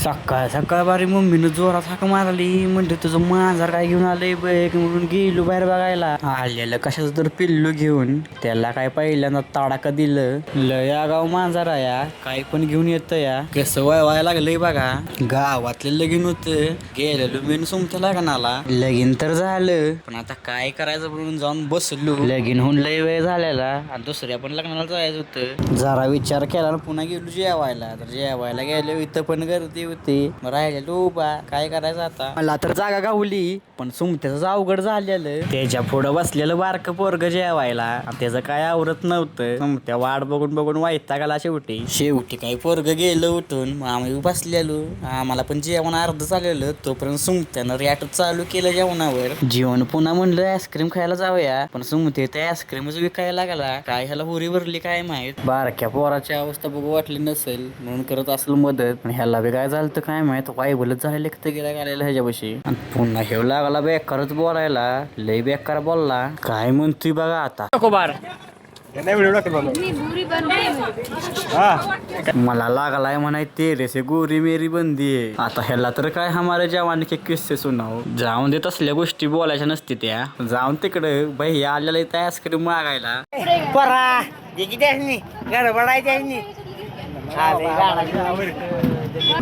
सकाळ सकाळ बारी मम्मीनं जोरात हाक मारली. म्हणते तुझं मांजर काय घेऊन आलंय बघ. म्हणून गेलो बाहेर बघायला. आलेलं कशाचं तर पिल्लू घेऊन. त्याला काय पहिल्यांदा तडाखा दिलं. लय आगाव मांजर या काय पण घेऊन येतं या. कसं वळवायला लागलंय बघा. गावातलं लगीन होतं. गेलेलो मेन सुमत्या लग्नाला. लगीन तर झालं पण आता काय करायचं म्हणून जाऊन बसलो. लगीन होऊन लय वेळ झालेला आणि दुसऱ्या पण लग्नाला जायचं होतं. जरा विचार केला ना पुन्हा गेलो जेवायला. तर जेवायला गेलो इथं पण गर्दी होती. मग राहिलेलो उभा. काय करायचं आता. मला तर जागा गावली पण सुमत्याच अवघड झालेलं. त्याच्या पुढं बसलेलं बारकं पोरग जेवायला. त्याचं काय आवरत नव्हतं. त्या वाट बघून बघून वैतागाला शेवटी काही पोरग गेलं उठून. मग आम्ही बसलेलो. आम्हाला पण जेवण अर्ध चाललेलं. तोपर्यंत सुमत्यानं रॅट चालू केलं जेवणावर. जेवण पुन्हा म्हणलं आईस्क्रीम खायला जाऊया. पण सुमते त्या आईस्क्रीमच विकायला लागला. काय ह्याला हुरी भरली काय माहित. बारक्या पोराची अवस्था बघू वाटली नसेल म्हणून करत असेल मदत. पण ह्याला बी काय झालं तर काय माहित. वाईबलच झालेलं एकटं गेला गेलेलं ह्याच्यापाशी. आणि पुन्हा हेव लागला बेकारच बोलायला. लय बेकार बोलला. काय म्हणतोय बघा आता. मला लागलाय म्हणाय तेरे से गोरी मेरी बंदी आहे. आता ह्याला तर काय हमारे जवानी के किस्से सुनाव. जाऊन देत असल्या गोष्टी बोलायच्या नसते त्या. जाऊन तिकडे भैया आलेला इथं आईस्क्रीम मागायला. परा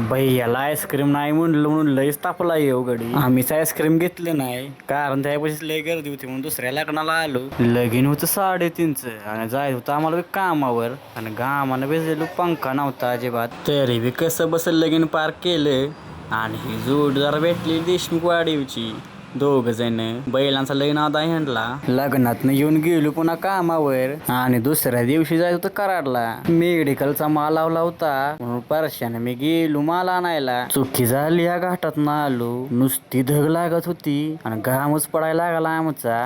भैयाला आईस्क्रीम नाही म्हणलं म्हणून लयच तापला येऊ गडी. आम्हीच आईस्क्रीम घेतले नाही कारण त्यापाशी लय गर्दी होती म्हणून दुसऱ्या लग्नाला आलो. लगीन होतं 3:30 आणि जायचं होतं आम्हाला कामावर. आणि गामानं भेजलेलो पंखा नव्हता अजिबात. तरी बी कसं बसल लगीन पार केलं. आणि ही जोडदार भेटली देशमुख वाडीवची. 2 जण बैलांचा लय नादा हिंडला. लग्नात येऊन गेलो पुन्हा कामावर. आणि दुसऱ्या दिवशी जायचं होतं कराडला. मेडिकलचा माल लावला होता म्हणून परशाने मी गेलो माल आणायला. चुकी झाली या घाटात ना आलो. नुसती धग लागत होती आणि घामच पडायला लागला आमचा.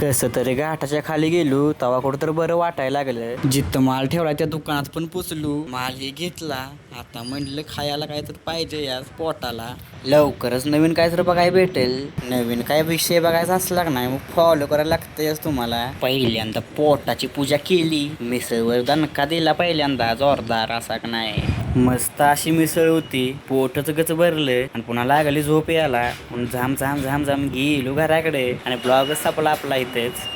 कसं तरी घाटाच्या खाली गेलो तवा कुठं तर बरं वाटायला लागलं. जिथं माल ठेवला त्या दुकानात पण पोचलो. माल हे घेतला. आता म्हणलं खायला काय तर पाहिजे या पोटाला. लवकरच नवीन काय तर बघायला भेटेल. नवीन काय विषय बघायचा असला नाही मग फॉलो करायला लागतंयच तुम्हाला. पहिल्यांदा पोटाची पूजा केली. मिसळवर दणका दिला पहिल्यांदा जोरदार असा का नाही. मस्त अशी मिसळ होती. पोटच गच भरलं आणि पुन्हा लागली झोप यायला. झाम झाम झाम झाम गेलो घराकडे आणि ब्लॉगच सापला आपला इथेच.